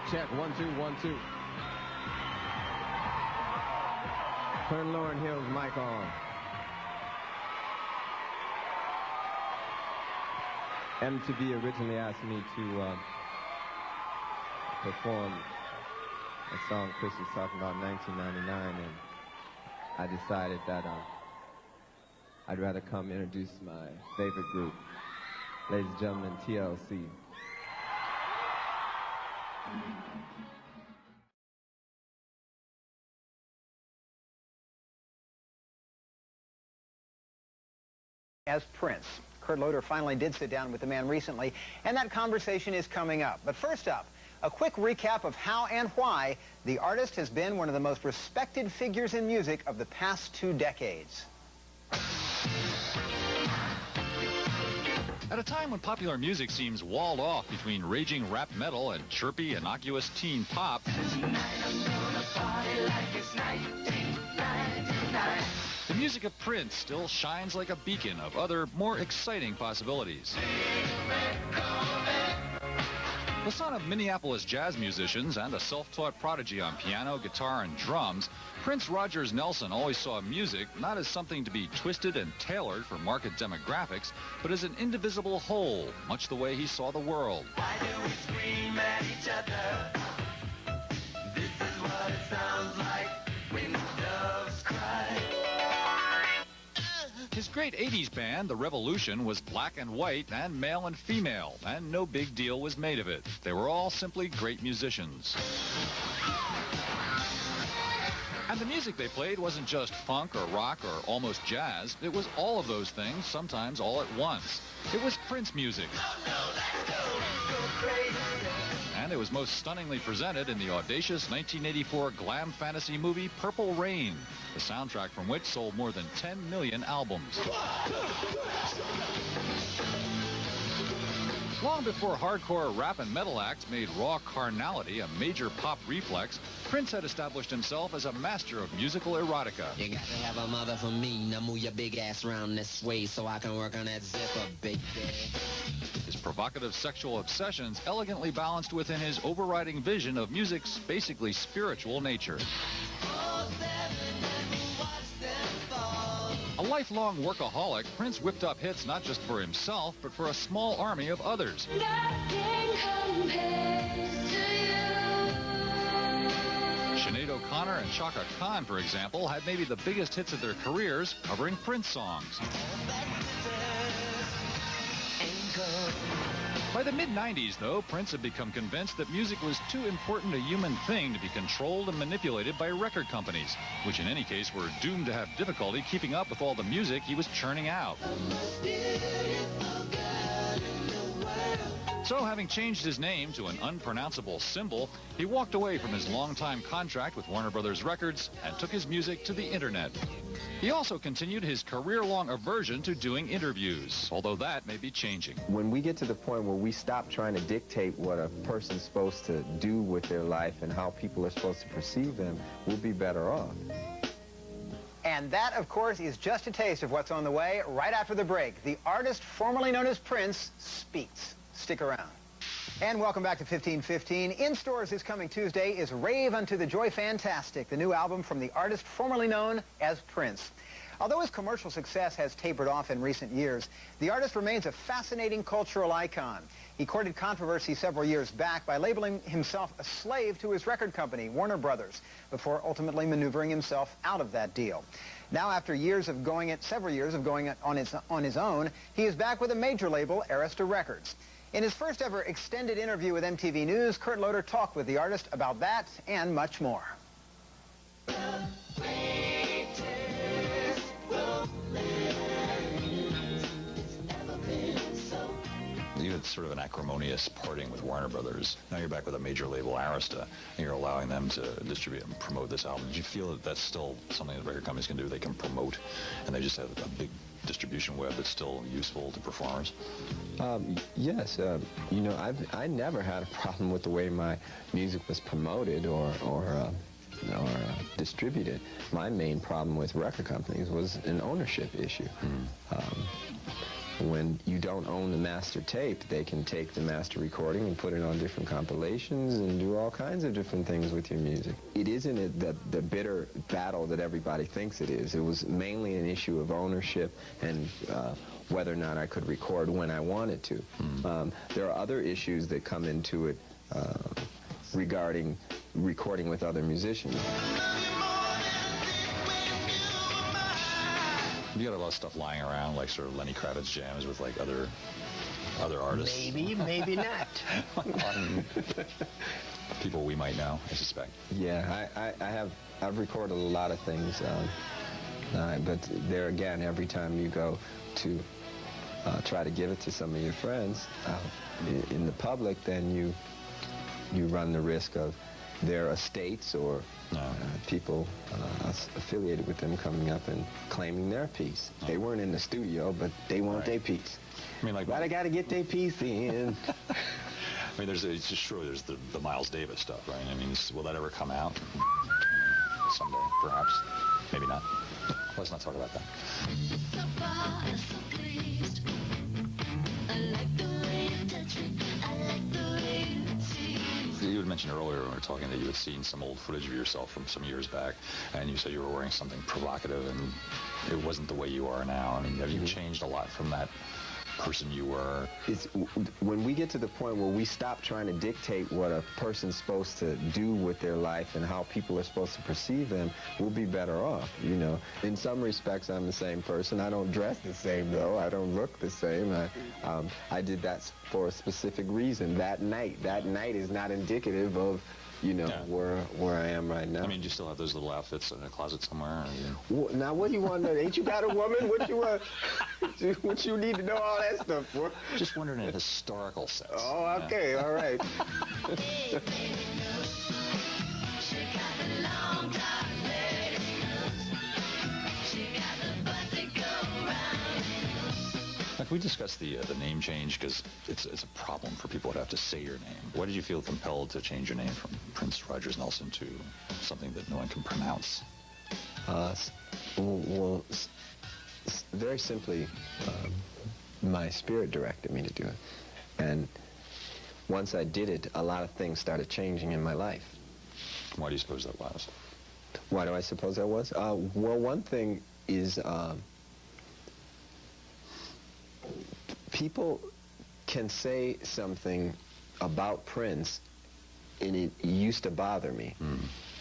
Check, 1, 2, 1, 2. Turn Lauryn Hill's mic on. MTV originally asked me to perform a song Chris was talking about in 1999, and I decided that I'd rather come introduce my favorite group, ladies and gentlemen, TLC. As Prince. Kurt Loder finally did sit down with the man recently, and that conversation is coming up. But first up, a quick recap of how and why the artist has been one of the most respected figures in music of the past 2 decades. At a time when popular music seems walled off between raging rap metal and chirpy, innocuous teen pop, the music of Prince still shines like a beacon of other, more exciting possibilities. The son of Minneapolis jazz musicians and a self-taught prodigy on piano, guitar, and drums, Prince Rogers Nelson always saw music not as something to be twisted and tailored for market demographics, but as an indivisible whole, much the way he saw the world. Why do we scream at each other? This is what it sounds like when the doves cry. His great 80s band, The Revolution, was black and white and male and female, and no big deal was made of it. They were all simply great musicians. And the music they played wasn't just funk or rock or almost jazz. It was all of those things, sometimes all at once. It was Prince music. And it was most stunningly presented in the audacious 1984 glam fantasy movie Purple Rain, the soundtrack from which sold more than 10 million albums. Long before hardcore rap and metal acts made raw carnality a major pop reflex, Prince had established himself as a master of musical erotica. You got to have a mother for me. Now move your big ass around this way so I can work on that zipper, big day. His provocative sexual obsessions elegantly balanced within his overriding vision of music's basically spiritual nature. A lifelong workaholic, Prince whipped up hits not just for himself, but for a small army of others. Sinead O'Connor and Chaka Khan, for example, had maybe the biggest hits of their careers covering Prince songs. By the mid-90s, though, Prince had become convinced that music was too important a human thing to be controlled and manipulated by record companies, which in any case were doomed to have difficulty keeping up with all the music he was churning out. So, having changed his name to an unpronounceable symbol, he walked away from his longtime contract with Warner Brothers Records and took his music to the internet. He also continued his career-long aversion to doing interviews, although that may be changing. When we get to the point where we stop trying to dictate what a person's supposed to do with their life and how people are supposed to perceive them, we'll be better off. And that, of course, is just a taste of what's on the way right after the break. The artist formerly known as Prince speaks. Stick around. And welcome back to 1515. In stores this coming Tuesday is Rave Unto the Joy Fantastic, the new album from the artist formerly known as Prince. Although his commercial success has tapered off in recent years, the artist remains a fascinating cultural icon. He courted controversy several years back by labeling himself a slave to his record company, Warner Brothers, before ultimately maneuvering himself out of that deal. Now, after several years of going it on his own, he is back with a major label, Arista Records. In his first ever extended interview with MTV News, Kurt Loder talked with the artist about that and much more. You had sort of an acrimonious parting with Warner Brothers. Now you're back with a major label, Arista, and you're allowing them to distribute and promote this album. Did you feel that that's still something that record companies can do? They can promote, and they just have a big distribution web that's still useful to performers? Yes. You know, I never had a problem with the way my music was promoted or distributed. My main problem with record companies was an ownership issue. when you don't own the master tape, they can take the master recording and put it on different compilations and do all kinds of different things with your music. It isn't the bitter battle that everybody thinks it is. It was mainly an issue of ownership and whether or not I could record when I wanted to. There are other issues that come into it regarding recording with other musicians. You got a lot of stuff lying around, like sort of Lenny Kravitz jams with like other artists. Maybe, maybe not. People we might know, I suspect. Yeah, I've recorded a lot of things, but there again, every time you go to try to give it to some of your friends in the public, then you run the risk of their estates or people affiliated with them coming up and claiming their piece. They weren't in the studio, but they want their piece. I mean, like, why they got to get their piece in? I mean, there's the Miles Davis stuff, right? I mean, will that ever come out someday? Perhaps, maybe not. Let's not talk about that. So far, so pleased. I like the way you touch me. I like the way you tease. You had mentioned earlier when we were talking that you had seen some old footage of yourself from some years back, and you said you were wearing something provocative, and it wasn't the way you are now. I mean, have you changed a lot from that person you were? It's when we get to the point where we stop trying to dictate what a person's supposed to do with their life and how people are supposed to perceive them, we'll be better off, you know. In some respects, I'm the same person. I don't dress the same, though. I don't look the same. I did that for a specific reason. That night is not indicative of, you know, where I am right now. I mean, do you still have those little outfits in a closet somewhere? Or Now, what do you want to know? Ain't you got a woman? What you want? What you need to know all that stuff for? Just wondering in a historical sense. Oh, okay, all right. Like, we discussed the name change because it's a problem for people that have to say your name. Why did you feel compelled to change your name from Prince Rogers Nelson to something that no one can pronounce? Well, very simply, my spirit directed me to do it. And once I did it, a lot of things started changing in my life. Why do you suppose that was? Why do I suppose that was? Well, one thing is people can say something about Prince, and it used to bother me.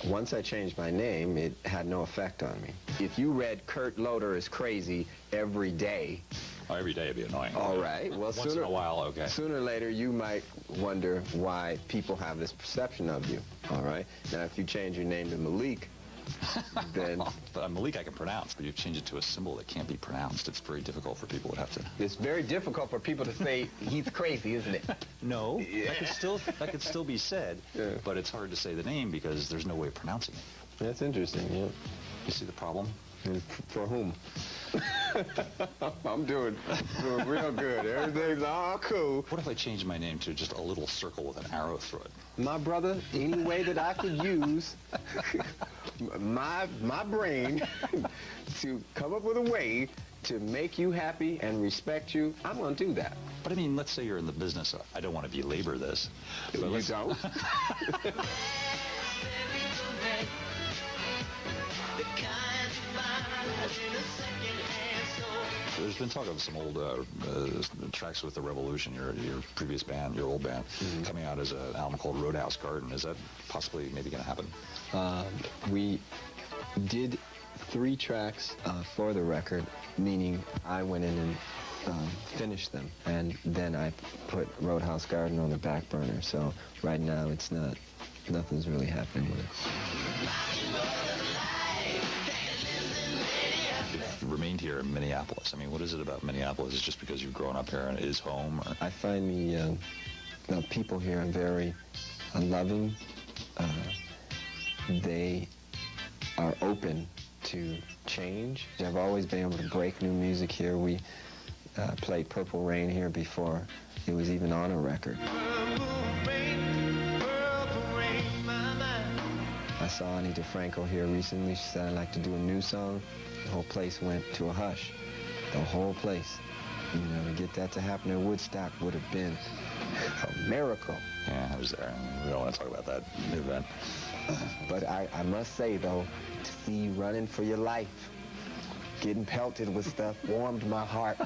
Once I changed my name, it had no effect on me. If you read Kurt Loder is crazy every day... Oh, every day would be annoying. All right. Well, once in a while, okay. Sooner or later, you might wonder why people have this perception of you. All right. Now, if you change your name to Malik, then... Malik I can pronounce, but you change it to a symbol that can't be pronounced. It's very difficult for people that have to... It's very difficult for people to say he's crazy, isn't it? No. Yeah. That could still be said, but it's hard to say the name because there's no way of pronouncing it. That's interesting, yeah. You see the problem? For whom? I'm doing real good. Everything's all cool. What if I changed my name to just a little circle with an arrow through it? My brother, any way that I could use my brain to come up with a way to make you happy and respect you, I'm going to do that. But I mean, let's say you're in the business. I don't want to belabor this. But you don't? There's been talk of some old tracks with the Revolution, your previous band, your old band, coming out as an album called Roadhouse Garden. Is that possibly maybe going to happen? We did 3 tracks for the record, meaning I went in and finished them, and then I put Roadhouse Garden on the back burner. So right now it's nothing's really happening with it. You've remained here in Minneapolis. I mean, what is it about Minneapolis? Is it just because you've grown up here and it is home? Or? I find the people here very loving. They are open to change. I've always been able to break new music here. We played Purple Rain here before it was even on a record. I saw Ani DeFranco here recently. She said, I'd like to do a new song. The whole place went to a hush. The whole place. You know, to get that to happen in Woodstock would have been a miracle. Yeah, I was there. We don't want to talk about that event. But I must say, though, to see you running for your life, getting pelted with stuff, warmed my heart.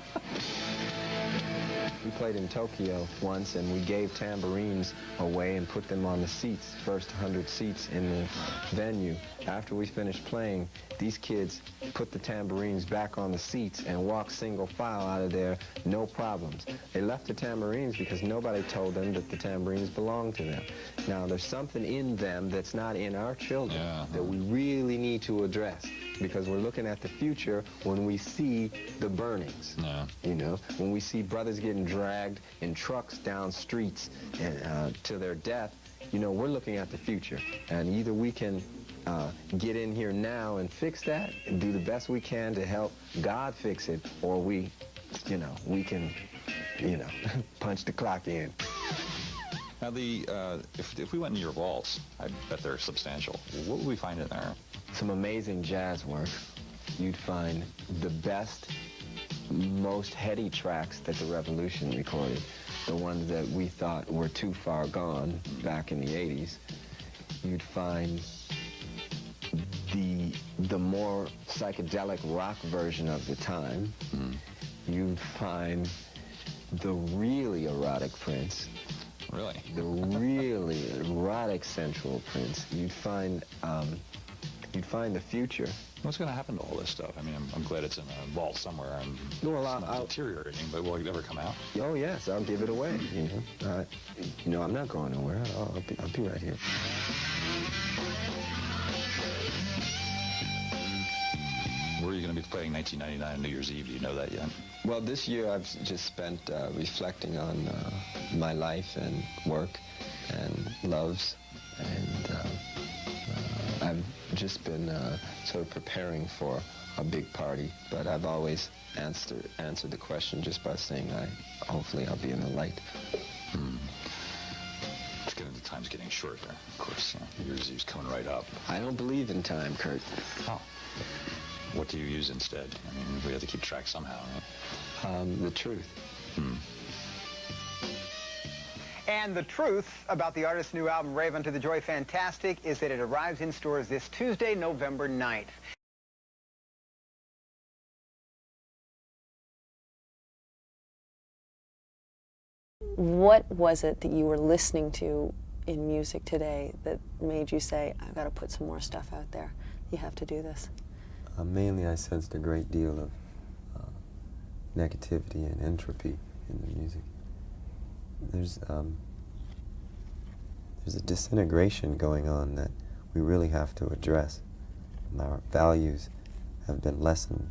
We played in Tokyo once, and we gave tambourines away and put them on the seats, first 100 seats in the venue. After we finished playing, these kids put the tambourines back on the seats and walked single file out of there, no problems. They left the tambourines because nobody told them that the tambourines belonged to them. Now, there's something in them that's not in our children that we really need to address, because we're looking at the future when we see the burnings. Yeah. You know, when we see brothers getting dragged in trucks down streets and to their death, you know, we're looking at the future. And either we can get in here now and fix that and do the best we can to help God fix it, or we can, punch the clock in. Now, if we went into your vaults, I bet they're substantial. What would we find in there? Some amazing jazz work. You'd find the best, most heady tracks that the Revolution recorded, the ones that we thought were too far gone back in the 80s. You'd find the more psychedelic rock version of the time. You'd find the really erotic Prince. Really? The really erotic sensual Prince. You'd find the future. What's going to happen to all this stuff? I mean, I'm glad it's in a vault somewhere and Well, it's not deteriorating, but will it ever come out? Oh yes, I'll give it away. I'm not going nowhere. I'll be right here. Where are you going to be playing 1999 New Year's Eve? Do you know that yet? Well, this year I've just spent reflecting on my life and work and loves, and I've just been sort of preparing for a big party, but I've always answered the question just by saying hopefully I'll be in the light. Time's getting shorter, of course. New Year's Eve's coming right up. I don't believe in time, Kurt. Oh. What do you use instead? I mean, we have to keep track somehow, right? The truth. And the truth about the artist's new album, Rave Unto the Joy Fantastic, is that it arrives in stores this Tuesday, November 9th. What was it that you were listening to in music today that made you say, I've got to put some more stuff out there? You have to do this. Mainly I sensed a great deal of negativity and entropy in the music. There's a disintegration going on that we really have to address. Our values have been lessened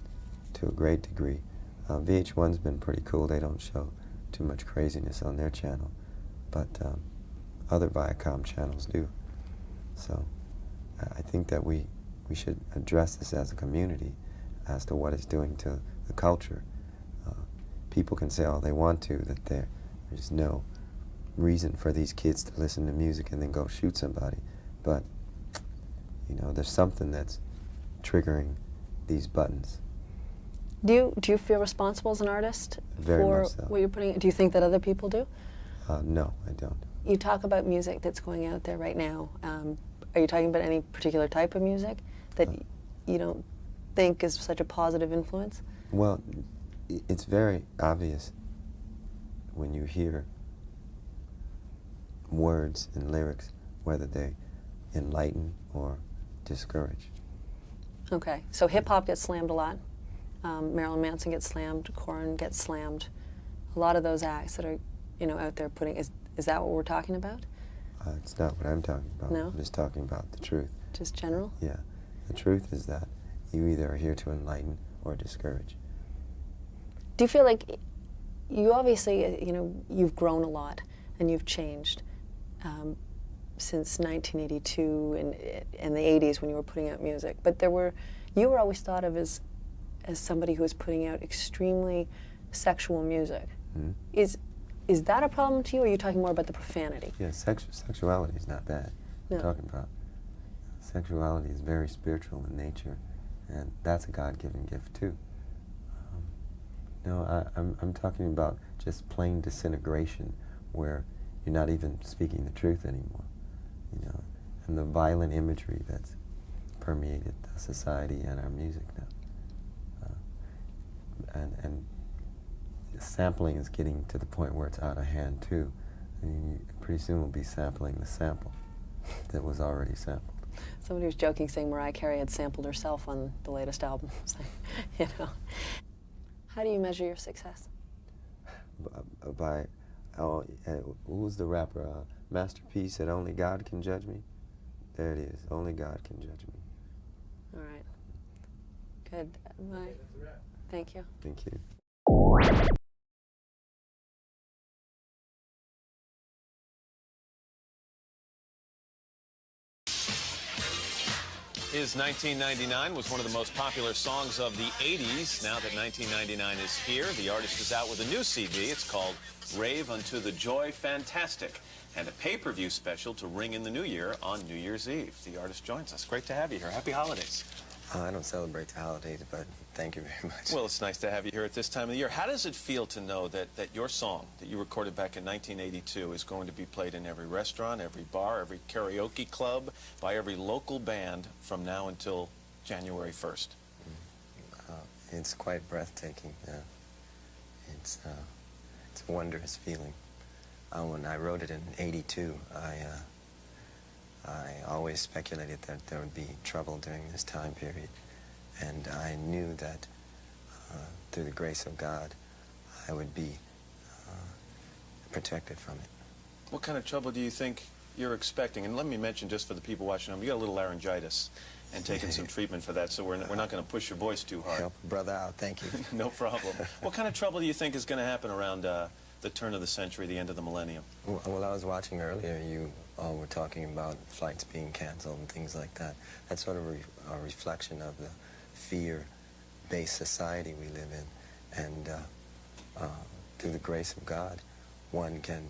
to a great degree. VH1's been pretty cool. They don't show too much craziness on their channel, but other Viacom channels do. So I think that we should address this as a community as to what it's doing to the culture. People can say all they want to, that there's no reason for these kids to listen to music and then go shoot somebody, but there's something that's triggering these buttons. Do you feel responsible as an artist Very for much so. what you're putting? Do you think that other people do? No, I don't. You talk about music that's going out there right now. Are you talking about any particular type of music that you don't think is such a positive influence? Well, it's very obvious when you hear words and lyrics, whether they enlighten or discourage. Okay, so hip-hop gets slammed a lot. Marilyn Manson gets slammed, Korn gets slammed. A lot of those acts that are, out there putting, is that what we're talking about? It's not what I'm talking about. No? I'm just talking about the truth. Just general? Yeah. The truth is that you either are here to enlighten or discourage. Do you feel like you obviously, you've grown a lot and you've changed since 1982 and the 80s when you were putting out music, but you were always thought of as somebody who was putting out extremely sexual music. Is that a problem to you, or are you talking more about the profanity? Yeah, sexuality is not bad. No. I'm talking about sexuality is very spiritual in nature, and that's a God-given gift too. No, I'm talking about just plain disintegration, where you're not even speaking the truth anymore, you know, and the violent imagery that's permeated the society and our music now. And sampling is getting to the point where it's out of hand too. I mean, pretty soon we'll be sampling the sample that was already sampled. Somebody was joking saying Mariah Carey had sampled herself on the latest album. So, you know. How do you measure your success? By, who's the rapper? Masterpiece said, "Only God can judge me." There it is. Only God can judge me. All right. Good. Thank you. Thank you. His 1999 was one of the most popular songs of the 80s. Now that 1999 is here, the artist is out with a new CD. It's called Rave Unto the Joy Fantastic, and a pay-per-view special to ring in the new year on New Year's Eve. The artist joins us. Great to have you here. Happy holidays. I don't celebrate the holidays, but thank you very much. Well, it's nice to have you here at this time of the year. How does it feel to know that your song that you recorded back in 1982 is going to be played in every restaurant, every bar, every karaoke club, by every local band from now until January 1st? It's quite breathtaking. It's a wondrous feeling. When I wrote it in '82, I always speculated that there would be trouble during this time period, and I knew that through the grace of God, I would be protected from it. What kind of trouble do you think you're expecting? And let me mention, just for the people watching home, you got a little laryngitis and taking some treatment for that, so we're not going to push your voice too hard. Help a brother out, thank you. No problem. What kind of trouble do you think is going to happen around the turn of the century, the end of the millennium? Well, I was watching earlier, you all were talking about flights being canceled and things like that. That's sort of a reflection of the fear-based society we live in. And through the grace of God, one can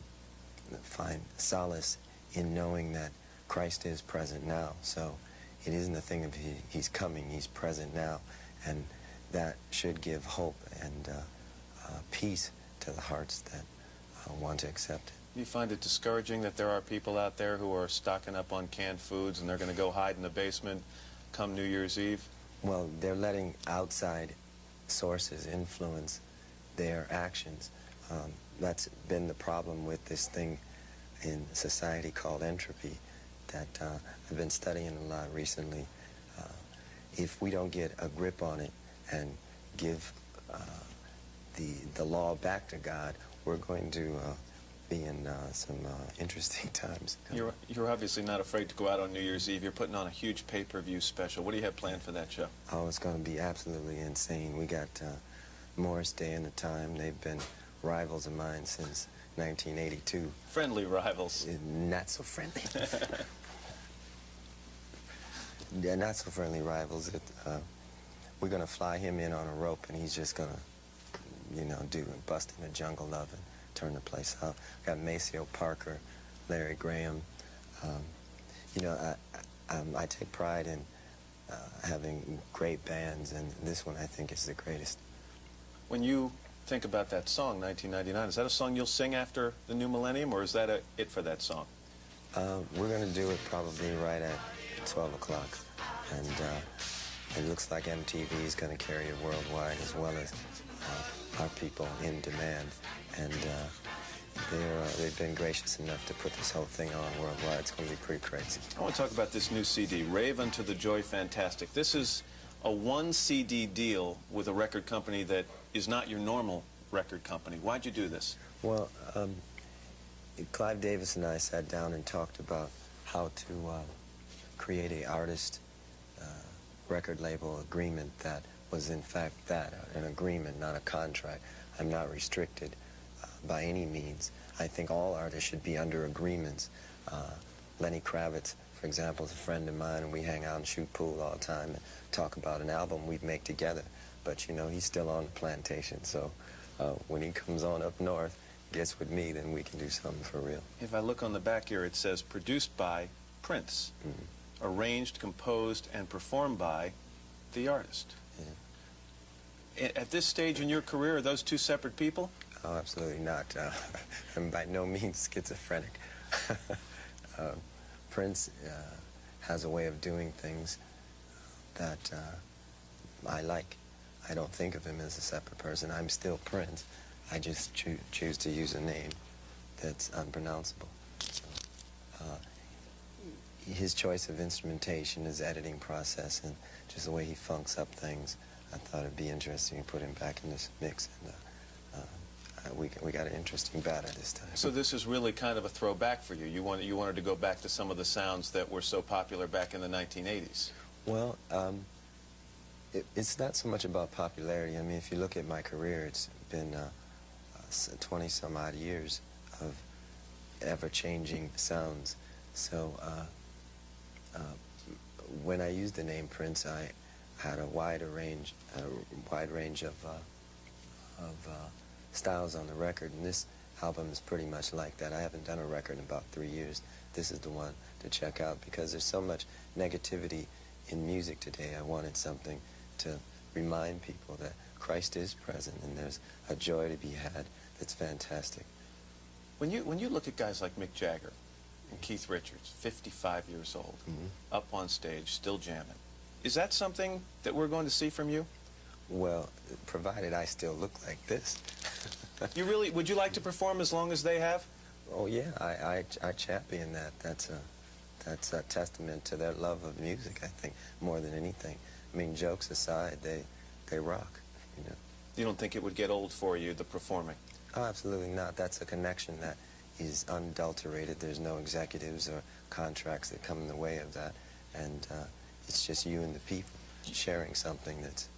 find solace in knowing that Christ is present now. So it isn't a thing of he's coming, he's present now. And that should give hope and peace to the hearts that want to accept it. Do you find it discouraging that there are people out there who are stocking up on canned foods and they're going to go hide in the basement come New Year's Eve? Well, they're letting outside sources influence their actions. That's been the problem with this thing in society called entropy that I've been studying a lot recently. If we don't get a grip on it and give the law back to God, we're going to be in some interesting times. You're obviously not afraid to go out on New Year's Eve. You're putting on a huge pay-per-view special. What do you have planned for that show? Oh, it's going to be absolutely insane. We got Morris Day and the Time. They've been rivals of mine since 1982. Friendly rivals. Not so friendly. Yeah, not so friendly rivals. We're going to fly him in on a rope, and he's just going to, you know, bust in the jungle love and turn the place out. Got Maceo Parker, Larry Graham. You know, I take pride in having great bands, and this one I think is the greatest. When you think about that song, 1999, is that a song you'll sing after the new millennium, or is that it for that song? We're going to do it probably right at 12 o'clock, and it looks like MTV is going to carry it worldwide, as well as our people in demand, and they've been gracious enough to put this whole thing on worldwide. It's going to be pretty crazy. I want to talk about this new CD, Rave Unto the Joy Fantastic. This is a one CD deal with a record company that is not your normal record company. Why'd you do this? Well, Clive Davis and I sat down and talked about how to create an artist record label agreement that was in fact an agreement, not a contract. I'm not restricted by any means. I think all artists should be under agreements. Lenny Kravitz, for example, is a friend of mine, and we hang out and shoot pool all the time and talk about an album we'd make together. But, you know, he's still on the plantation, so when he comes on up north, gets with me, then we can do something for real. If I look on the back here, it says produced by Prince, arranged, composed, and performed by the artist. Yeah. At this stage in your career, are those two separate people? Oh, absolutely not. I'm by no means schizophrenic. Prince has a way of doing things that I like. I don't think of him as a separate person. I'm still Prince. I just choose to use a name that's unpronounceable. So, his choice of instrumentation, his editing process, and just the way he funks up things, I thought it'd be interesting to put him back in this mix, and we got an interesting batter this time. So this is really kind of a throwback for you. You wanted to go back to some of the sounds that were so popular back in the 1980s. Well, it's not so much about popularity. I mean, if you look at my career, it's been 20-some-odd years of ever-changing sounds. So when I used the name Prince, I had a wide range of styles on the record, and this album is pretty much like that. I haven't done a record in about 3 years. This is the one to check out because there's so much negativity in music today. I wanted something to remind people that Christ is present and there's a joy to be had that's fantastic. When you look at guys like Mick Jagger and Keith Richards, 55 years old, up on stage, still jamming, is that something that we're going to see from you? Well, provided I still look like this. Would you like to perform as long as they have? Oh yeah, I champion that. That's a testament to their love of music, I think, more than anything. I mean, jokes aside, they rock, you know. You don't think it would get old for you, the performing? Oh, absolutely not. That's a connection that is unadulterated. There's no executives or contracts that come in the way of that. And it's just you and the people sharing something that's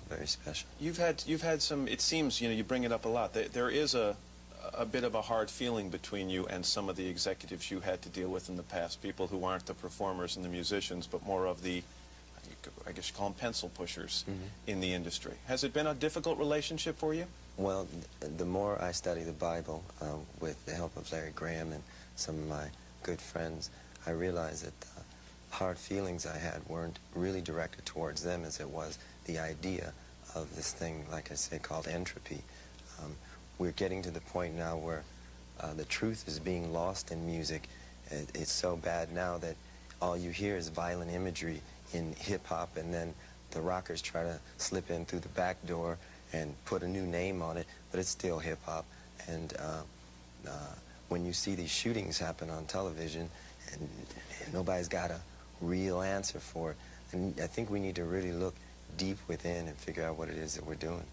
very special. You've had some, it seems, you know, you bring it up a lot. There is a bit of a hard feeling between you and some of the executives you had to deal with in the past, people who aren't the performers and the musicians, but more of the, I guess you call them pencil pushers in the industry. Has it been a difficult relationship for you? Well, the more I study the Bible, with the help of Larry Graham and some of my good friends, I realized that the hard feelings I had weren't really directed towards them as it was the idea of this thing, like I say, called entropy. We're getting to the point now where the truth is being lost in music. It's so bad now that all you hear is violent imagery in hip-hop, and then the rockers try to slip in through the back door and put a new name on it, but it's still hip-hop. And when you see these shootings happen on television, and nobody's got a real answer for it, and I think we need to really look deep within and figure out what it is that we're doing.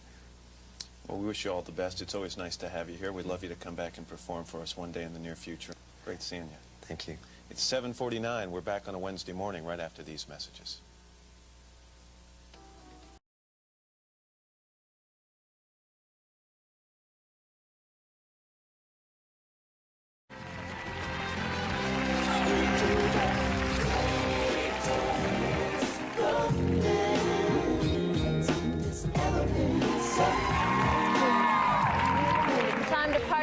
Well, we wish you all the best. It's always nice to have you here. We'd love you to come back and perform for us one day in the near future. Great seeing you. Thank you. It's 7:49. We're back on a Wednesday morning right after these messages.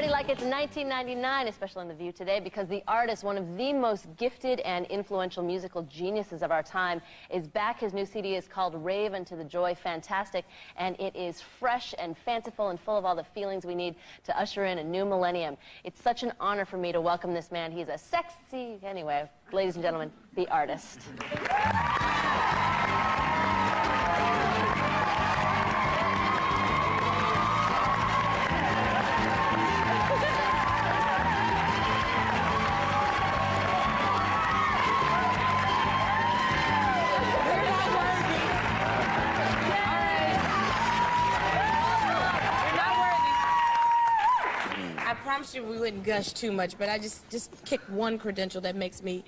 Like it's 1999, especially on The View today, because the artist, one of the most gifted and influential musical geniuses of our time, is back. His new CD is called Rave Unto the Joy Fantastic, and it is fresh and fanciful and full of all the feelings we need to usher in a new millennium. It's such an honor for me to welcome this man. He's a sexy, anyway, ladies and gentlemen, the artist. I promised you we wouldn't gush too much, but I just kicked one credential that makes me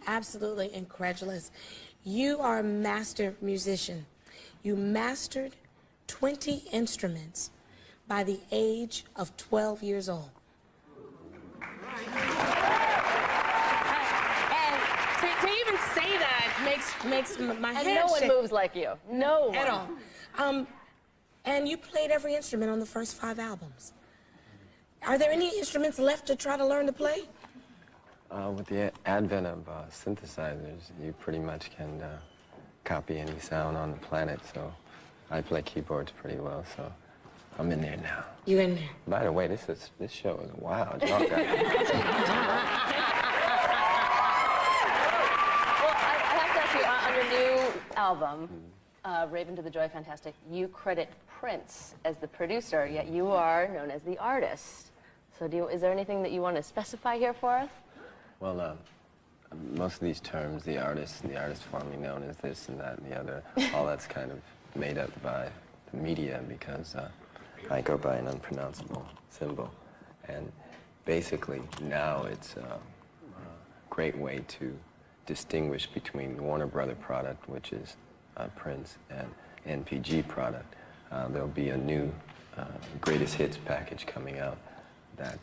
absolutely incredulous. You are a master musician. You mastered 20 instruments by the age of 12 years old. And to even say that makes my head shake. And no one moves like you. No one. At all. And you played every instrument on the first 5 albums. Are there any instruments left to try to learn to play? With the advent of synthesizers, you pretty much can copy any sound on the planet, so I play keyboards pretty well, so I'm in there now. You in there? By the way, this show is wild. Y'all got Well, I have to ask you, on your new album, Rave Into the Joy Fantastic, you credit Prince as the producer, yet you are known as the artist. So is there anything that you want to specify here for us? Well, most of these terms, the artist formerly known as this and that and the other, all that's kind of made up by the media because I go by an unpronounceable symbol. And basically now it's a great way to distinguish between the Warner Brother product, which is Prince, and NPG product. There'll be a new greatest hits package coming out that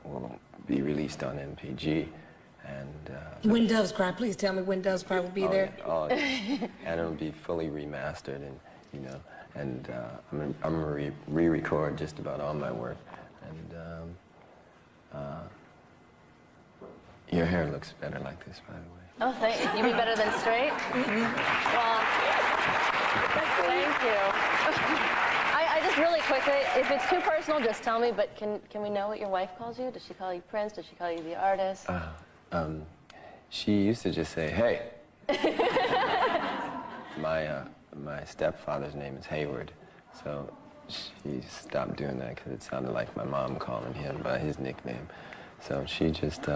will be released on NPG. And When Doves Cry, please tell me When Doves Cry will be there. Yeah, oh, yeah. And it'll be fully remastered, and you know, and I'm gonna re-record just about all my work. And your hair looks better like this, by the way. Oh, thank you. You mean better than straight? Well, thank you. I just really quickly, if it's too personal, just tell me, but can we know what your wife calls you? Does she call you Prince? Does she call you the artist? She used to just say, hey. My stepfather's name is Hayward, so she stopped doing that because it sounded like my mom calling him by his nickname. So she just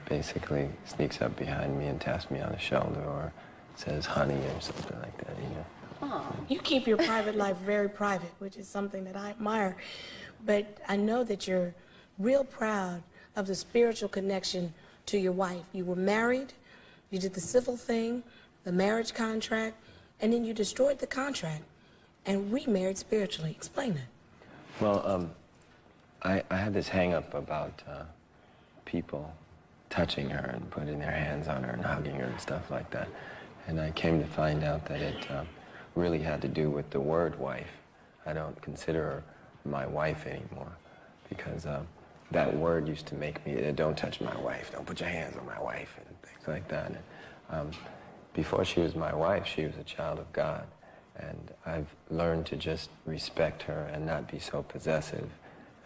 basically sneaks up behind me and taps me on the shoulder or says honey or something like that, you know. Oh. You keep your private life very private, which is something that I admire. But I know that you're real proud of the spiritual connection to your wife. You were married, you did the civil thing, the marriage contract, and then you destroyed the contract and remarried spiritually. Explain that. Well, I had this hang-up about people touching her and putting their hands on her and hugging her and stuff like that. And I came to find out that it really had to do with the word wife. I don't consider her my wife anymore because that word used to make me, don't touch my wife, don't put your hands on my wife and things like that. And, before she was my wife, she was a child of God. And I've learned to just respect her and not be so possessive.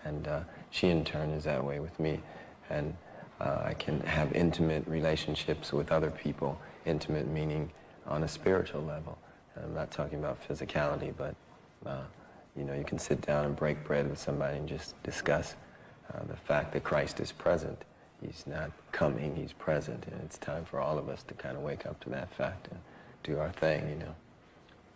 And she, in turn, is that way with me. And I can have intimate relationships with other people, intimate meaning on a spiritual level. And I'm not talking about physicality, but, you know, you can sit down and break bread with somebody and just discuss the fact that Christ is present. He's not coming, he's present, and it's time for all of us to kind of wake up to that fact and do our thing, you know.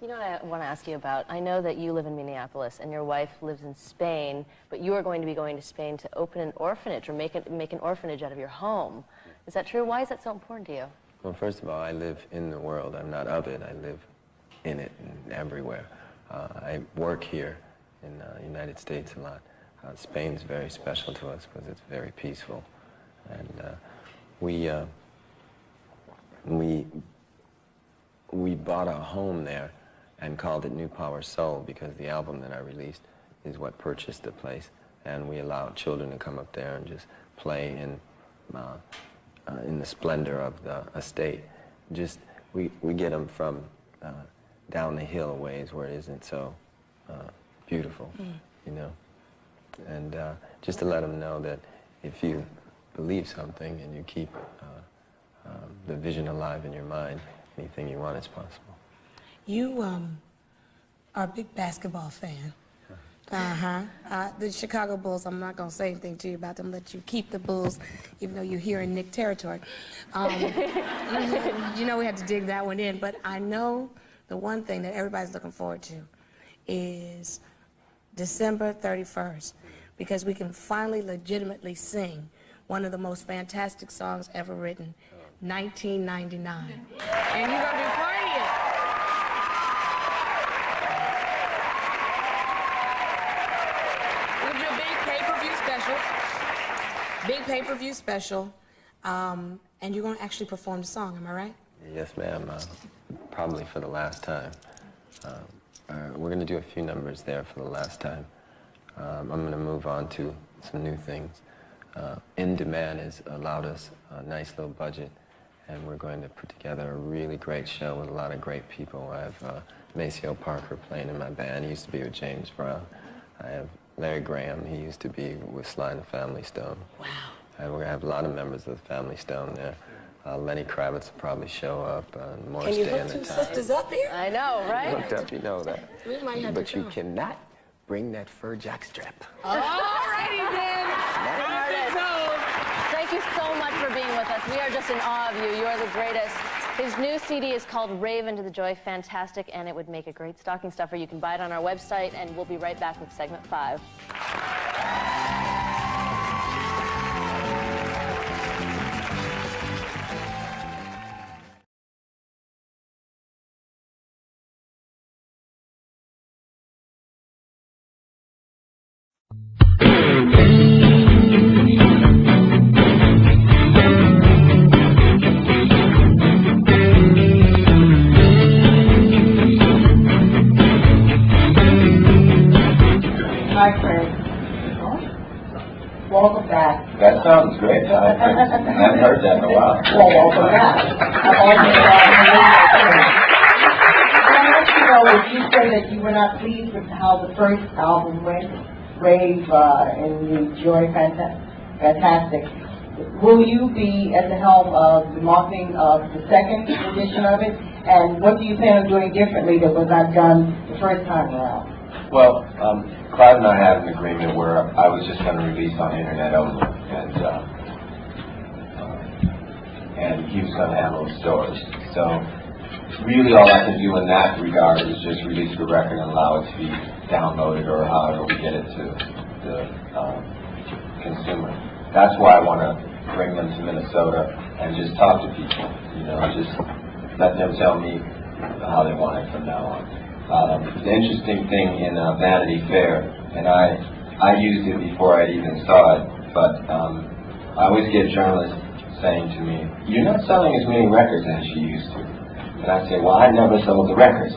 You know what I want to ask you about? I know that you live in Minneapolis and your wife lives in Spain, but you are going to be going to Spain to open an orphanage or make an orphanage out of your home. Is that true? Why is that so important to you? Well, first of all, I live in the world. I'm not of it. I live in it and everywhere. I work here in the United States a lot. Spain's very special to us because it's very peaceful. And we bought a home there and called it New Power Soul because the album that I released is what purchased the place. And we allowed children to come up there and just play in the splendor of the estate. Just, we get them from down the hill ways where it isn't so beautiful, you know. And just to let them know that if you believe something and you keep the vision alive in your mind, anything you want is possible. You are a big basketball fan. The Chicago Bulls, I'm not going to say anything to you about them, let you keep the Bulls, even though you're here in Nick territory. You know we had to dig that one in, but I know the one thing that everybody's looking forward to is December 31st, because we can finally legitimately sing one of the most fantastic songs ever written, 1999. And you're going to be partying. We'll do a big pay-per-view special. Big pay-per-view special. And you're going to actually perform the song, am I right? Yes, ma'am. Probably for the last time. We're going to do a few numbers there for the last time. I'm going to move on to some new things. In Demand has allowed us a nice little budget, and we're going to put together a really great show with a lot of great people. I have Maceo Parker playing in my band. He used to be with James Brown. I have Larry Graham. He used to be with Sly and the Family Stone. Wow. And we're going to have a lot of members of the Family Stone there. Lenny Kravitz will probably show up. Can you hook two sisters up here? I know, right? Hooked up, you know that. We might have But to you come. cannot bring that fur jockstrap. All righty then. Thank you so much for being with us. We are just in awe of you. You are the greatest. His new CD is called Rave Into the Joy Fantastic, and it would make a great stocking stuffer. You can buy it on our website, and we'll be right back with segment 5. Hi, Chris. Welcome back. That sounds great. I haven't heard that in a while. Well, welcome back. I want to know if you said that you were not pleased with how the first album went, Rave and the Joy Fantastic. Will you be at the helm of the marketing of the second edition of it? And what do you plan on doing differently that was not done the first time around? Well, Clyde and I had an agreement where I was just going to release on the internet only, and he was going to handle the stores. So really all I can do in that regard is just release the record and allow it to be downloaded or however we get it to the consumer. That's why I want to bring them to Minnesota and just talk to people, you know, just let them tell me how they want it from now on. The interesting thing in Vanity Fair, and I used it before I even saw it, but I always get journalists saying to me, "You're not selling as many records as you used to." And I say, "Well, I never sold the records.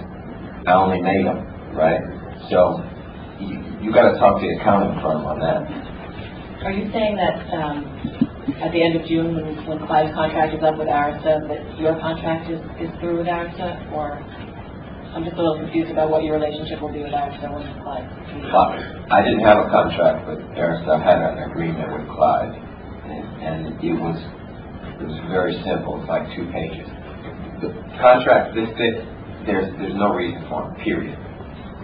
I only made them, right?" So you got to talk to the accounting firm on that. Are you saying that at the end of June, when Clyde's contract is up with Arista, that your contract is through with Arista? Or I'm just a little confused about what your relationship will be with Arista when Clyde. I didn't have a contract with Arista. I had an agreement with Clyde, and it was very simple. It's like 2 pages. The contract this thick, there's no reason for it, period.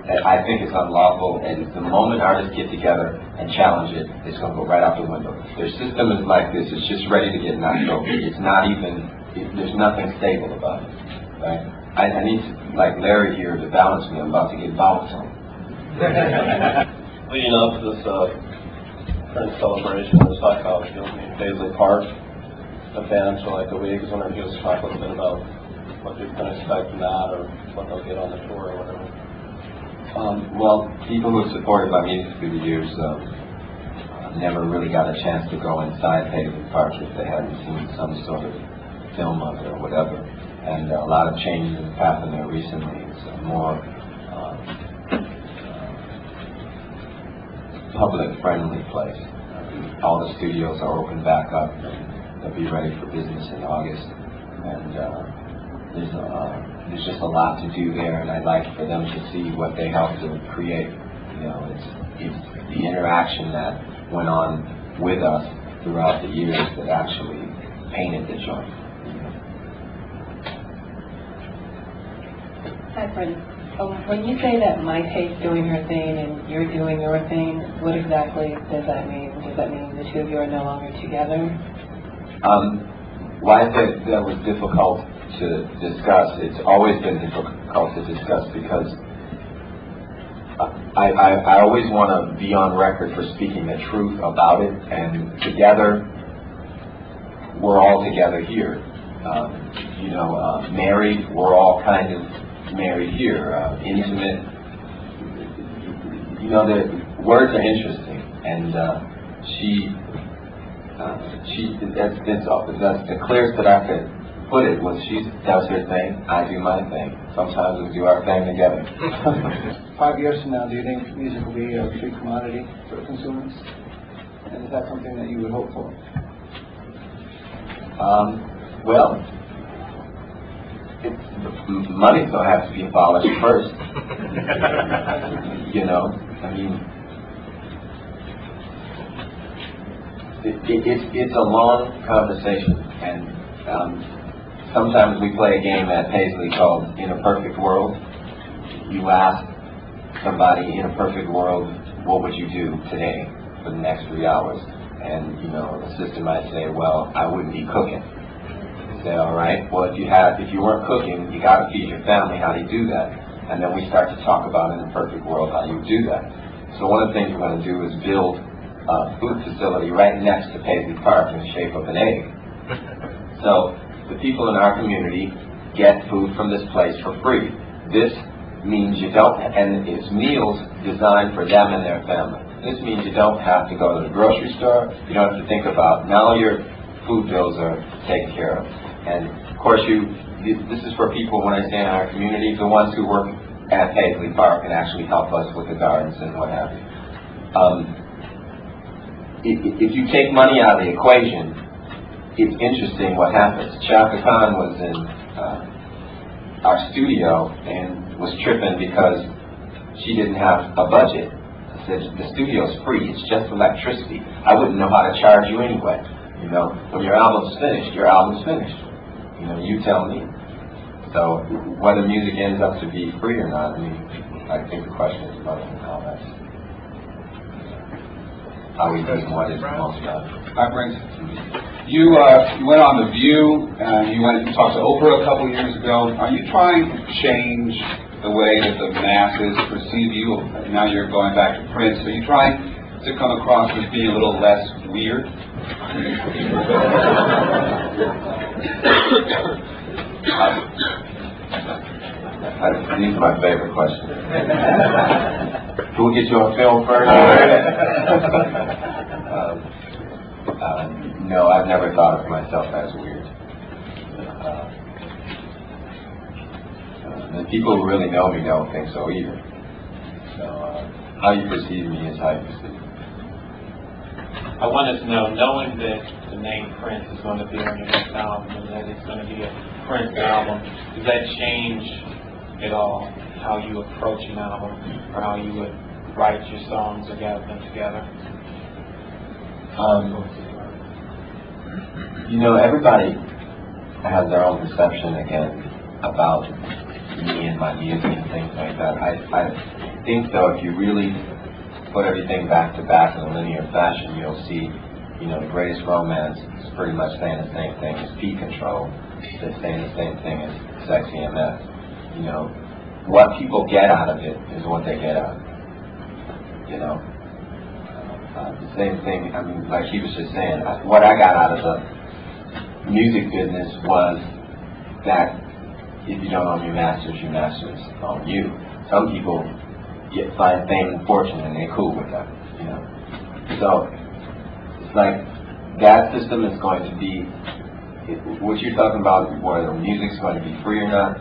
I think it's unlawful, and the moment artists get together and challenge it, it's going to go right out the window. Their system is like this. It's just ready to get knocked over. It's not even, there's nothing stable about it, right? I need to, like Larry here, to balance me. I'm about to get bounced on. Leading up to this Prince celebration, the psychology of Paisley Park, the fans for like a week. I was wondering if you could talk a little bit about what you can expect from that, or what they'll get on the tour or whatever. Well, people who have supported my music through the years never really got a chance to go inside Paisley Park if they hadn't seen some sort of film of it or whatever. And a lot of changes have happened there recently. It's a more public-friendly place. All the studios are open back up, and they'll be ready for business in August. And there's just a lot to do there, and I'd like for them to see what they helped to create. You know, it's the interaction that went on with us throughout the years that actually painted the joint. Hi, Freddie. When you say that my tape's doing her thing and you're doing your thing, what exactly does that mean? Does that mean the two of you are no longer together? Why I said that was difficult to discuss. It's always been difficult to discuss because I always want to be on record for speaking the truth about it, and together, we're all together here. Married, we're all kind of married here. Intimate, the words are interesting, and that's the clearest that I could put it was she does her thing, I do my thing. Sometimes we do our thing together. 5 years from now, do you think music will be a free commodity for consumers? And is that something that you would hope for? Well, money's going to have to be abolished first. You know, I mean, it's a long conversation, and sometimes we play a game at Paisley called In a Perfect World. You ask somebody, in a perfect world, what would you do today for the next 3 hours? And, you know, the sister might say, well, I wouldn't be cooking. You say, all right, well, if you weren't cooking, you got to feed your family. How do you do that? And then we start to talk about, in a perfect world, how you do that. So one of the things we're going to do is build a food facility right next to Paisley Park in the shape of an egg. So the people in our community get food from this place for free. This means you don't, and it's meals designed for them and their family. This means you don't have to go to the grocery store. You don't have to think about, now your food bills are taken care of. And of course this is for people, when I say in our community, the ones who work at Paisley Park and actually help us with the gardens and what have you. If you take money out of the equation, it's interesting what happens. Chaka Khan was in our studio and was tripping because she didn't have a budget. I said, the studio's free, it's just electricity. I wouldn't know how to charge you anyway. You know, when your album's finished, your album's finished. You know, you tell me. So whether music ends up to be free or not, I mean, I think the question is money and how that's, how we do what is most valuable. Hi, Prince. You went on The View, and you talked to Oprah a couple years ago. Are you trying to change the way that the masses perceive you? Now you're going back to Prince. Are you trying to come across as being a little less weird? These are my favorite questions. Can we get you on film first? No, I've never thought of myself as weird. The people who really know me don't think so either. So how you perceive me is how you perceive me. I wanted to know, knowing that the name Prince is going to be on your next album and that it's going to be a Prince album, does that change at all how you approach an album or how you would write your songs or gather them together? You know, everybody has their own perception, again, about me and my music and things like that. I think, though, if you really put everything back to back in a linear fashion, you'll see, you know, The Greatest Romance is pretty much saying the same thing as P Control. It's saying the same thing as Sexy MF. You know, what people get out of it is what they get out of it. You know? The same thing, I mean, like he was just saying, what I got out of the music business was that if you don't own your masters own you. Some people find fame and fortune and they're cool with that, you know. So, it's like, that system is going to be, what you're talking about, whether music's going to be free or not,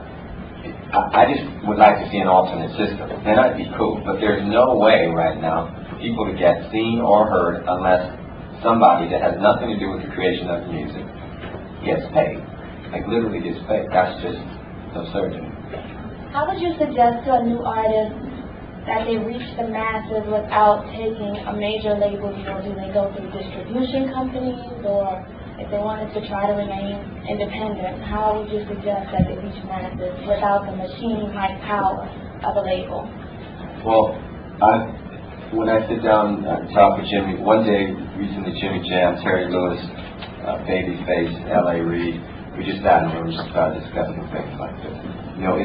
I just would like to see an alternate system. Then I'd be cool. But there's no way right now for people to get seen or heard unless somebody that has nothing to do with the creation of the music gets paid. Like literally gets paid. That's just absurd. How would you suggest to a new artist that they reach the masses without taking a major label? You know, do they go through distribution companies, or if they wanted to try to remain independent, how would you suggest that they reach masses without the machine-like power of a label? Well, when I sit down and talk with Jimmy, one day recently Jimmy Jam, Terry Lewis, Babyface, L.A. Reid, we just sat in the room and just started discussing things like this. You know,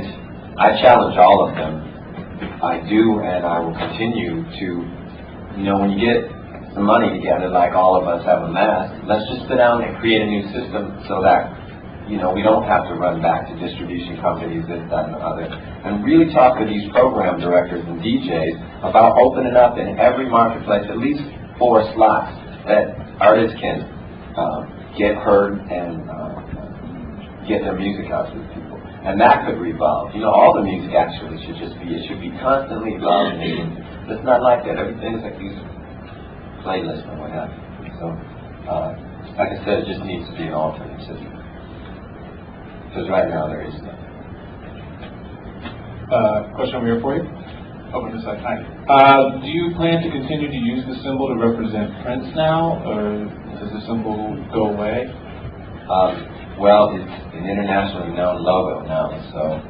I challenge all of them. I do, and I will continue to, you know, when you get some money together, like all of us have amassed, let's just sit down and create a new system so that, you know, we don't have to run back to distribution companies, this, that, and the other, and really talk to these program directors and DJs about opening up in every marketplace at least 4 slots that artists can get heard and get their music out to the people. And that could revolve. You know, all the music actually should just be, it should be constantly evolving. It's not like that. Everything is like these playlists and what have you. So, like I said, it just needs to be an alternate system. Because right now there is none. Question over here for you. Over this side. Hi. Do you plan to continue to use the symbol to represent Prince now, or does the symbol go away? Well, it's an internationally known logo now, so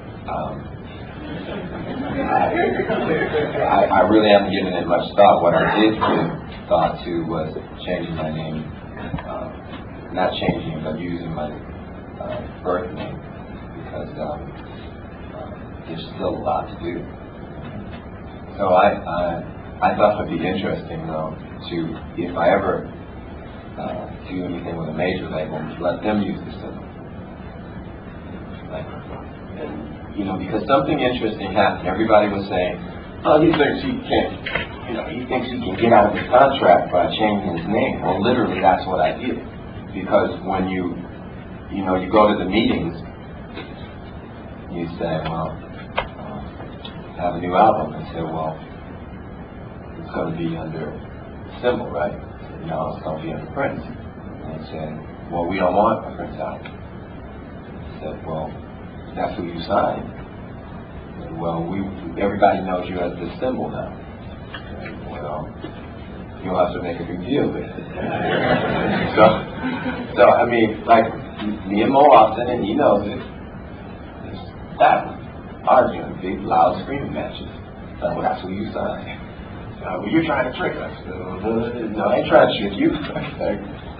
I really haven't given it much thought. What I did give thought to was changing my name, not changing, but using my birth name, because there's still a lot to do. So I thought it would be interesting, though, to, if I ever do anything with a major label, let them use the symbol. Like, you know, because something interesting happened. Everybody was saying, oh, he thinks he can, you know, he thinks he can get out of his contract by changing his name. Well, literally, that's what I did. Because when you know, you go to the meetings, you say, well, have a new album. I said, well, it's going to be under symbol, right? I said, no, it's going to be under Prince. And I said, well, we don't want a Prince album. I said, well, that's who you signed. I said, well, everybody knows you as this symbol now. I said, well, you'll have to make a big deal with it. so I mean, like, me and Mo Austin, and he knows it, that arguing, big, loud, screaming matches. So, well, that's who you signed. Well, you're trying to trick us. No, I ain't trying to trick you.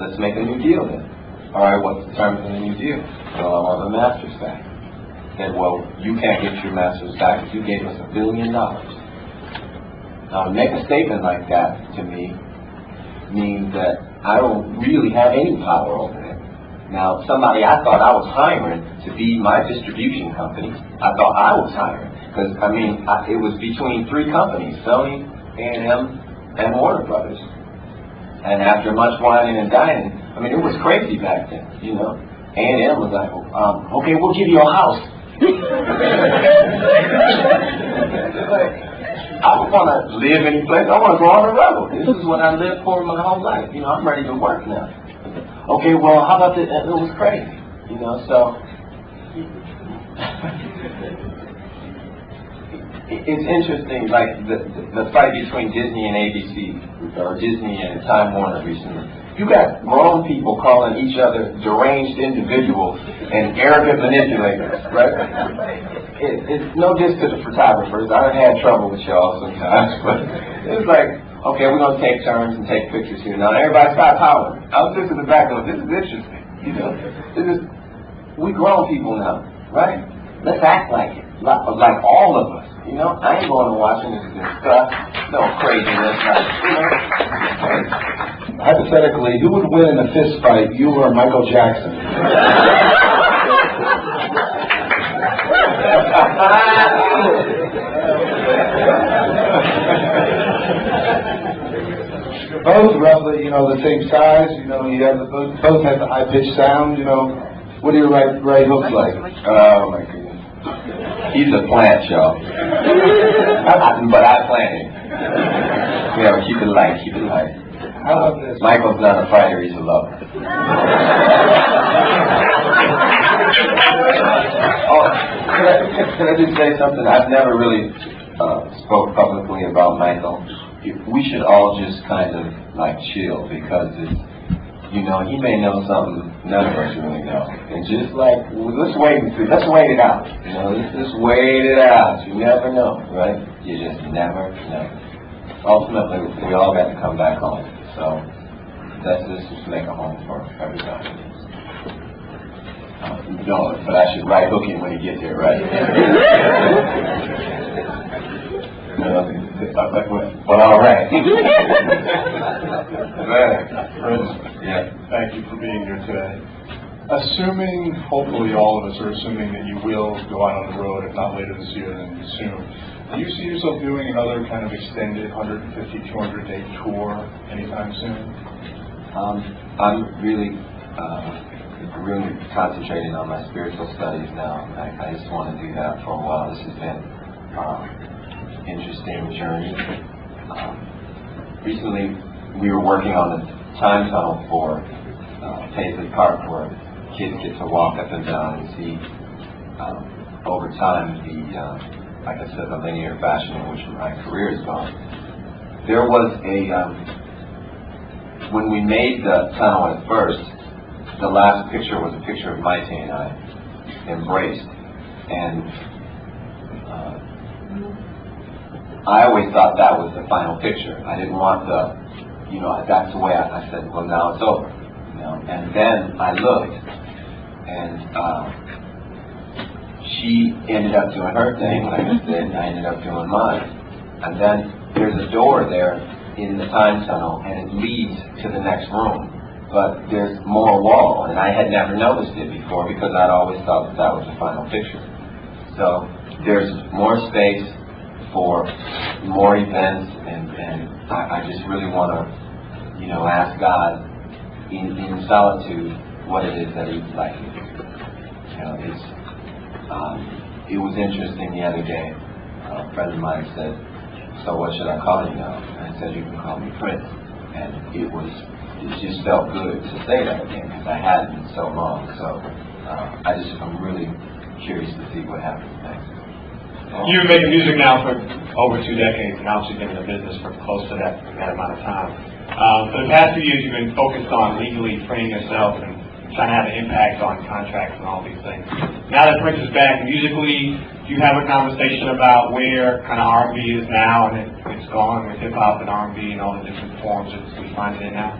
Let's make a new deal then. All right, what's the terms of the new deal? Well, I want the masters back. Said, well, you can't get your masters back if you gave us $1 billion. Now, to make a statement like that to me means that I don't really have any power over it. Now, somebody I thought I was hiring to be my distribution company, I thought I was hiring. Because, I mean, it was between 3 companies, Sony, A&M, and Warner Brothers. And after much whining and dining, I mean, it was crazy back then, you know. A&M was like, okay, we'll give you a house. I don't want to live any place. I want to go on a rebel. This is what I lived for my whole life. You know, I'm ready to work now. Okay, well, how about this? It was crazy, you know, so it's interesting, like the fight between Disney and ABC, or Disney and Time Warner recently. You got grown people calling each other deranged individuals and arrogant manipulators, right? It's no diss to the photographers. I've had trouble with y'all sometimes, but it's like, okay, we're going to take turns and take pictures here. Now, everybody's got power. I was just in the back going, this is interesting. You know, we grown people now, right? Let's act like it, like all of us. You know, I ain't going to Washington and stuff. No craziness, you know. Hypothetically, who would win in a fist fight, you or Michael Jackson? Both roughly, you know, the same size. You know, you have both have the high-pitched sound. You know, what do your right hooks like? Oh my goodness, he's a plant, y'all. But I plant him. Yeah, keep it light, keep it light. How about this? Michael's not a fighter; he's a lover. Can I just say something? I've never really spoke publicly about Michael. We should all just kind of like chill, because it's, you know, he may know something none of us really know, and just like, let's wait and see. Let's wait it out. You know, let's just wait it out. You never know, right? You just never know. Ultimately, we all got to come back home. So let's just make a home for everybody. No, but I should right hook him when he gets here, right? Well, all right. Yeah. Thank you for being here today. Assuming, hopefully all of us are assuming that you will go out on the road, if not later this year, then soon. Do you see yourself doing another kind of extended 150, 200-day tour anytime soon? I'm really concentrating on my spiritual studies now. I just want to do that for a while. This has been interesting journey. Recently, we were working on a time tunnel for Paisley Park, where kids get to walk up and down and see over time like I said, the linear fashion in which my career has gone. There was when we made the tunnel at first, the last picture was a picture of Maite and I embraced. And I always thought that was the final picture. I didn't want that's the way I said, well, now it's over. And then I looked, and she ended up doing her thing, like I said, and I ended up doing mine. And then there's a door there in the time tunnel, and it leads to the next room. But there's more wall, and I had never noticed it before because I'd always thought that was the final picture. So there's more space for more events, and I just really want to, ask God in solitude what it is that He'd like me to do. It was interesting the other day. A friend of mine said, "So what should I call you now?" And I said, "You can call me Prince." And it just felt good to say that again because I hadn't in so long. So I'm really curious to see what happens next. You've been making music now for over 2 decades, and obviously been in the business for close to that amount of time. For the past few years, you've been focused on legally freeing yourself and trying to have an impact on contracts and all these things. Now that Prince is back musically, do you have a conversation about where kind of R&B is now and it's gone with hip-hop and R&B and all the different forms that we find it in now?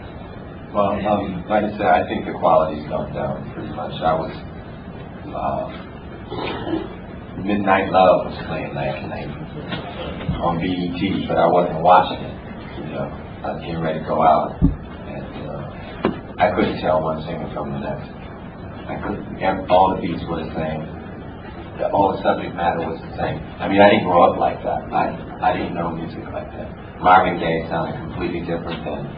Well, like I said, I think the quality's gone down pretty much. I was Midnight Love was playing last night on BET, but I wasn't watching it. I was getting ready to go out, and I couldn't tell one singer from the next. I couldn't. All the beats were the same. All the subject matter was the same. I mean, I didn't grow up like that. I didn't know music like that. Marvin Gaye sounded completely different than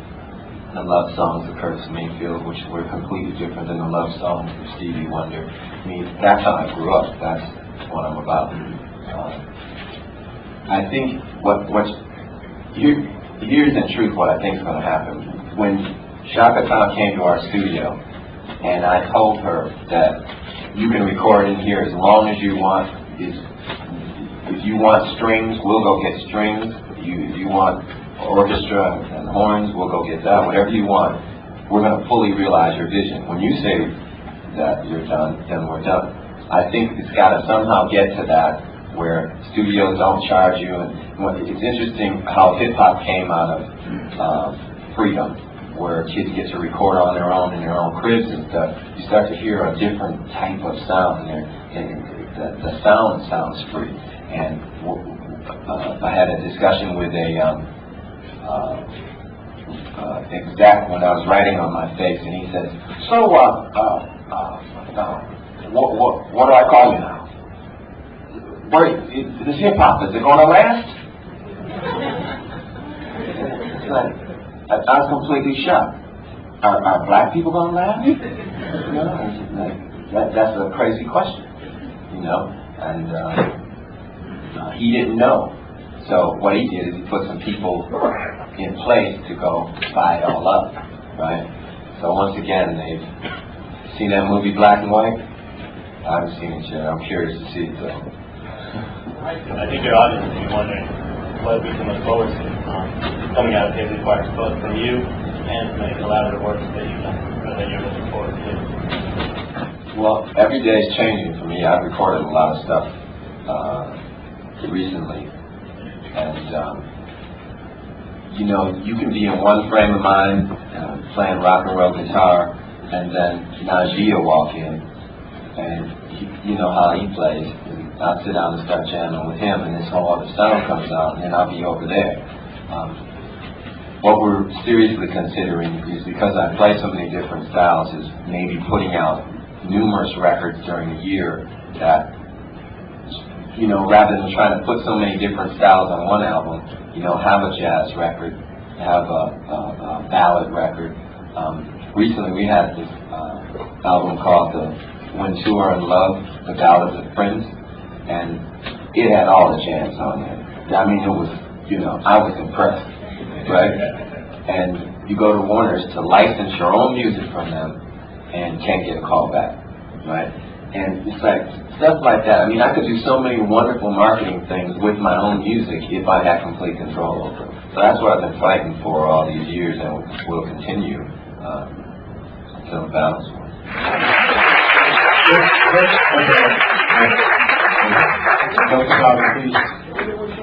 the love songs of Curtis Mayfield, which were completely different than the love songs of Stevie Wonder. I mean, that's how I grew up. That's what I'm about. I think here's in truth what I think is going to happen. When Chaka Khan came to our studio, and I told her that you can record in here as long as you want. If you want strings, we'll go get strings. If you want orchestra and horns, we'll go get that. Whatever you want, we're going to fully realize your vision. When you say that you're done, then we're done. I think it's got to somehow get to that where studios don't charge you. And it's interesting how hip-hop came out of freedom, where kids get to record on their own in their own cribs and stuff. You start to hear a different type of sound there, and the sound sounds free. And I had a discussion with a exec when I was writing on my face, and he says, "So what do I call you now? This hip hop, is it gonna last?" It's like, I was completely shocked. Are black people gonna laugh? That's a crazy question, And he didn't know. So what he did is he put some people in place to go buy it all up, right? So once again, they've seen that movie Black and White. I haven't seen it yet. I'm curious to see it though. I think your audience will be wondering what we can look forward to coming out of Daily Parks, both from you and from the collaborative works that you've done, that you're looking forward to. Well, every day is changing for me. I've recorded a lot of stuff recently, and you can be in one frame of mind, playing rock and roll guitar, and then Najee will walk in, and you know how he plays. I'll sit down and start jamming with him, and this whole other sound comes out, and then I'll be over there. What we're seriously considering is, because I play so many different styles, is maybe putting out numerous records during the year that, rather than trying to put so many different styles on one album, have a jazz record, have a ballad record. Recently we had this album called When Two Are in Love, The Ballads of Prince, and it had all the jams on there. I mean, it was, I was impressed, right? And you go to Warner's to license your own music from them and can't get a call back, right? And it's like, stuff like that. I mean, I could do so many wonderful marketing things with my own music if I had complete control over it. So that's what I've been fighting for all these years and will continue until the battle's won.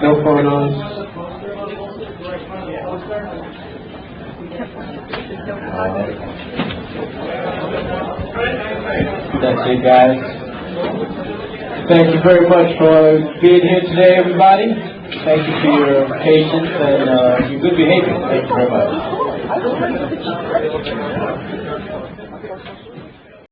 No photos. That's it, guys. Thank you very much for being here today, everybody. Thank you for your patience and your good behavior. Thank you very much.